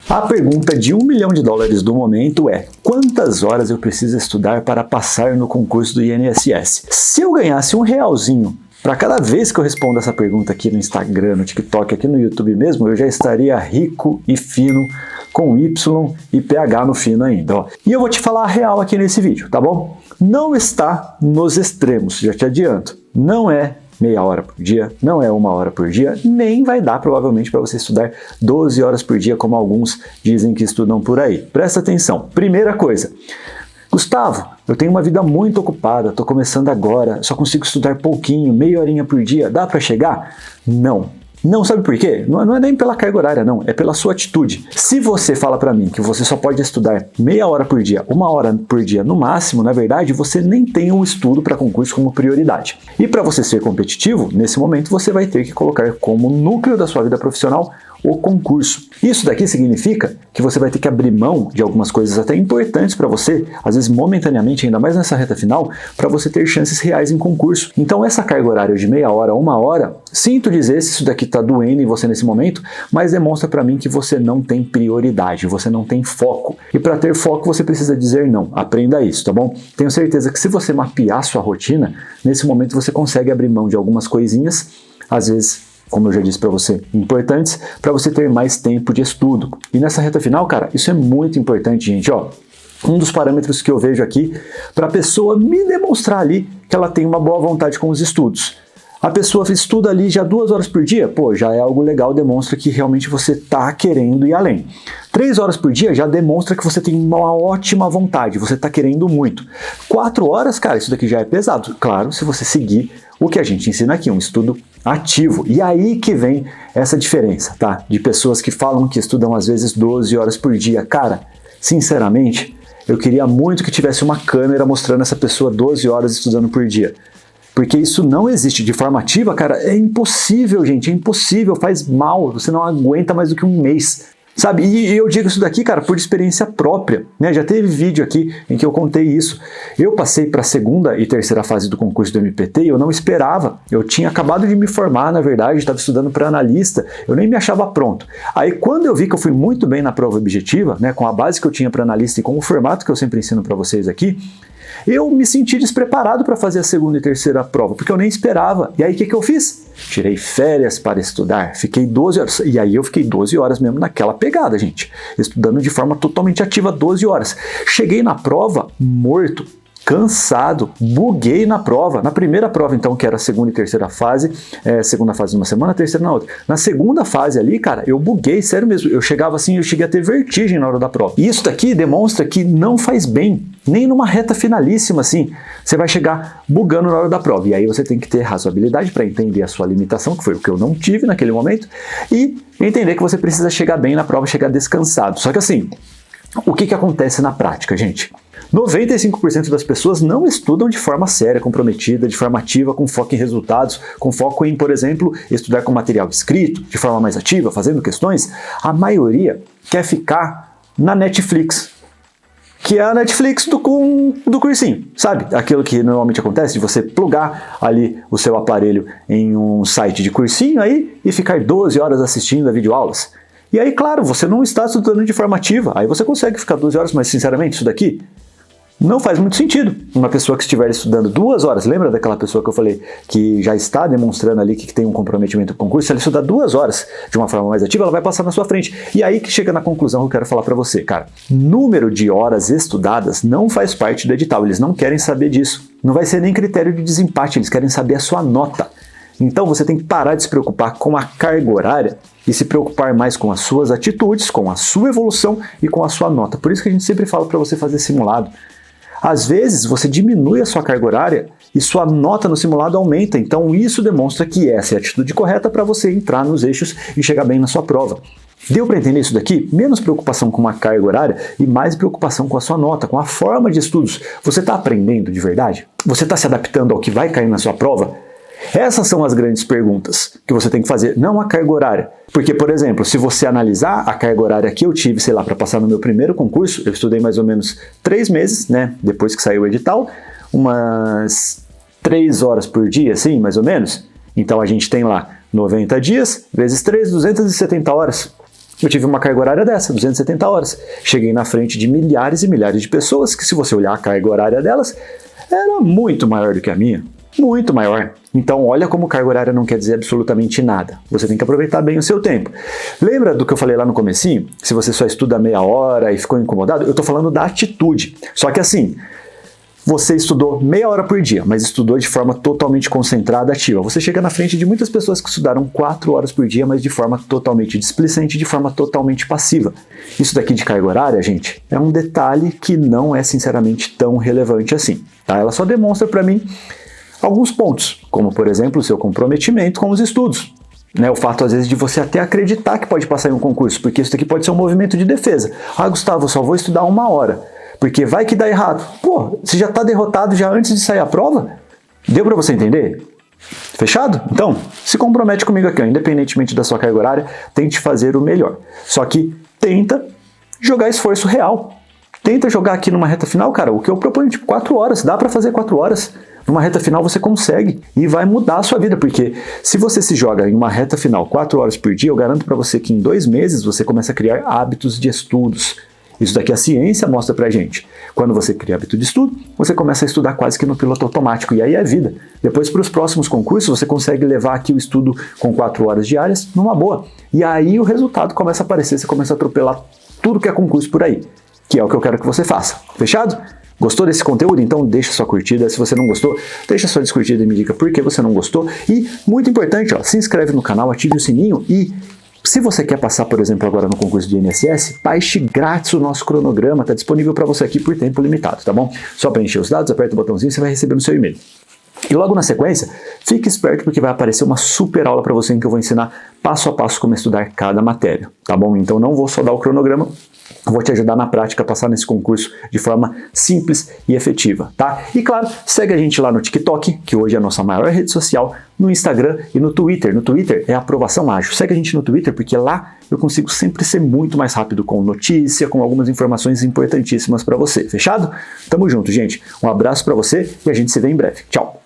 A pergunta de $1 milhão do momento é: quantas horas eu preciso estudar para passar no concurso do INSS? Se eu ganhasse R$1 para cada vez que eu respondo essa pergunta aqui no Instagram, no TikTok, aqui no YouTube mesmo, eu já estaria rico e fino, com Y e PH no fino ainda, ó. E eu vou te falar a real aqui nesse vídeo, tá bom? Não está nos extremos, já te adianto. Não é meia hora por dia, não é 1 hora por dia, nem vai dar provavelmente para você estudar 12 horas por dia, como alguns dizem que estudam por aí. Presta atenção. Primeira coisa: Gustavo, eu tenho uma vida muito ocupada, estou começando agora, só consigo estudar pouquinho, meia horinha por dia, dá para chegar? Não. Não, sabe por quê? Não é nem pela carga horária, não, é pela sua atitude. Se você fala para mim que você só pode estudar meia hora por dia, 1 hora por dia no máximo, na verdade, você nem tem o estudo para concurso como prioridade. E para você ser competitivo, nesse momento você vai ter que colocar como núcleo da sua vida profissional o concurso. Isso daqui significa que você vai ter que abrir mão de algumas coisas até importantes para você, às vezes momentaneamente, ainda mais nessa reta final, para você ter chances reais em concurso. Então essa carga horária de meia hora, 1 hora, sinto dizer se isso daqui está doendo em você nesse momento, mas demonstra para mim que você não tem prioridade, você não tem foco. E para ter foco você precisa dizer não. Aprenda isso, tá bom? Tenho certeza que se você mapear sua rotina, nesse momento você consegue abrir mão de algumas coisinhas, às vezes, como eu já disse para você, importantes, para você ter mais tempo de estudo. E nessa reta final, cara, isso é muito importante, gente, ó. Um dos parâmetros que eu vejo aqui para a pessoa me demonstrar ali que ela tem uma boa vontade com os estudos. A pessoa estuda ali já 2 horas por dia, pô, já é algo legal, demonstra que realmente você está querendo ir além. 3 horas por dia já demonstra que você tem uma ótima vontade, você está querendo muito. 4 horas, cara, isso daqui já é pesado. Claro, se você seguir o que a gente ensina aqui, um estudo ativo. E aí que vem essa diferença, tá? De pessoas que falam que estudam às vezes 12 horas por dia. Cara, sinceramente, eu queria muito que tivesse uma câmera mostrando essa pessoa 12 horas estudando por dia. Porque isso não existe de forma ativa, cara, é impossível, gente, é impossível, faz mal, você não aguenta mais do que um mês. Sabe, e eu digo isso daqui, cara, por experiência própria, né? Já teve vídeo aqui em que eu contei isso. Eu passei para a 2ª e 3ª fase do concurso do MPT e eu não esperava. Eu tinha acabado de me formar, na verdade, estava estudando para analista, eu nem me achava pronto. Aí quando eu vi que eu fui muito bem na prova objetiva, né, com a base que eu tinha para analista e com o formato que eu sempre ensino para vocês aqui, eu me senti despreparado para fazer a 2ª e 3ª prova, porque eu nem esperava. E aí o que eu fiz? Tirei férias para estudar, fiquei 12 horas. E aí eu fiquei 12 horas mesmo naquela pegada, gente. Estudando de forma totalmente ativa 12 horas. Cheguei na prova morto, cansado, buguei na prova. Na primeira prova, então, que era a 2ª e 3ª fase, 2ª fase numa semana, 3ª na outra. Na 2ª fase ali, cara, eu buguei, sério mesmo. Eu chegava assim, eu cheguei a ter vertigem na hora da prova. E isso daqui demonstra que não faz bem, nem numa reta finalíssima, assim, você vai chegar bugando na hora da prova. E aí você tem que ter razoabilidade para entender a sua limitação, que foi o que eu não tive naquele momento, e entender que você precisa chegar bem na prova, chegar descansado. Só que assim, o que acontece na prática, gente? 95% das pessoas não estudam de forma séria, comprometida, de forma ativa, com foco em resultados, com foco em, por exemplo, estudar com material escrito, de forma mais ativa, fazendo questões. A maioria quer ficar na Netflix, que é a Netflix do cursinho, sabe? Aquilo que normalmente acontece de você plugar ali o seu aparelho em um site de cursinho aí e ficar 12 horas assistindo a videoaulas. E aí, claro, você não está estudando de forma ativa, aí você consegue ficar 12 horas, mas sinceramente, isso daqui não faz muito sentido. Uma pessoa que estiver estudando 2 horas, lembra daquela pessoa que eu falei que já está demonstrando ali que tem um comprometimento com o concurso? Se ela estudar 2 horas de uma forma mais ativa, ela vai passar na sua frente. E aí que chega na conclusão que eu quero falar para você, cara. Número de horas estudadas não faz parte do edital, eles não querem saber disso. Não vai ser nem critério de desempate, eles querem saber a sua nota. Então você tem que parar de se preocupar com a carga horária e se preocupar mais com as suas atitudes, com a sua evolução e com a sua nota. Por isso que a gente sempre fala para você fazer simulado. Às vezes você diminui a sua carga horária e sua nota no simulado aumenta, então isso demonstra que essa é a atitude correta para você entrar nos eixos e chegar bem na sua prova. Deu para entender isso daqui? Menos preocupação com a carga horária e mais preocupação com a sua nota, com a forma de estudos. Você está aprendendo de verdade? Você está se adaptando ao que vai cair na sua prova? Essas são as grandes perguntas que você tem que fazer, não a carga horária. Porque, por exemplo, se você analisar a carga horária que eu tive, sei lá, para passar no meu primeiro concurso, eu estudei mais ou menos 3 meses, né, depois que saiu o edital, umas 3 horas por dia, assim, mais ou menos. Então a gente tem lá 90 dias, vezes 3, 270 horas. Eu tive uma carga horária dessa, 270 horas. Cheguei na frente de milhares e milhares de pessoas que, se você olhar a carga horária delas, era muito maior do que a minha. Muito maior. Então, olha como carga horária não quer dizer absolutamente nada. Você tem que aproveitar bem o seu tempo. Lembra do que eu falei lá no comecinho? Se você só estuda meia hora e ficou incomodado, eu tô falando da atitude. Só que assim, você estudou meia hora por dia, mas estudou de forma totalmente concentrada, ativa. Você chega na frente de muitas pessoas que estudaram 4 horas por dia, mas de forma totalmente displicente, de forma totalmente passiva. Isso daqui de carga horária, gente, é um detalhe que não é sinceramente tão relevante assim. Tá? Ela só demonstra para mim alguns pontos, como por exemplo o seu comprometimento com os estudos. O fato às vezes de você até acreditar que pode passar em um concurso, porque isso daqui pode ser um movimento de defesa. Ah, Gustavo, eu só vou estudar 1 hora, porque vai que dá errado. Pô, você já está derrotado já antes de sair a prova? Deu para você entender? Fechado? Então, se compromete comigo aqui, ó. Independentemente da sua carga horária, tente fazer o melhor. Só que tenta jogar esforço real. Tenta jogar aqui numa reta final, cara, o que eu proponho, 4 horas, dá para fazer 4 horas. Numa reta final você consegue e vai mudar a sua vida, porque se você se joga em uma reta final 4 horas por dia, eu garanto para você que em 2 meses você começa a criar hábitos de estudos. Isso daqui a ciência mostra pra gente. Quando você cria hábito de estudo, você começa a estudar quase que no piloto automático, e aí é vida. Depois, para os próximos concursos, você consegue levar aqui o estudo com 4 horas diárias numa boa. E aí o resultado começa a aparecer, você começa a atropelar tudo que é concurso por aí, que é o que eu quero que você faça. Fechado? Gostou desse conteúdo? Então deixa sua curtida. Se você não gostou, deixa sua descurtida e me diga por que você não gostou. E, muito importante, ó, se inscreve no canal, ative o sininho e se você quer passar, por exemplo, agora no concurso de INSS, baixe grátis o nosso cronograma, está disponível para você aqui por tempo limitado, tá bom? Só preencher os dados, aperta o botãozinho e você vai receber no seu e-mail. E logo na sequência, fique esperto porque vai aparecer uma super aula para você em que eu vou ensinar passo a passo como estudar cada matéria, tá bom? Então não vou só dar o cronograma, vou te ajudar na prática a passar nesse concurso de forma simples e efetiva, tá? E claro, segue a gente lá no TikTok, que hoje é a nossa maior rede social, no Instagram e no Twitter. No Twitter é aprovação ágil. Segue a gente no Twitter porque lá eu consigo sempre ser muito mais rápido com notícia, com algumas informações importantíssimas para você. Fechado? Tamo junto, gente. Um abraço para você e a gente se vê em breve. Tchau!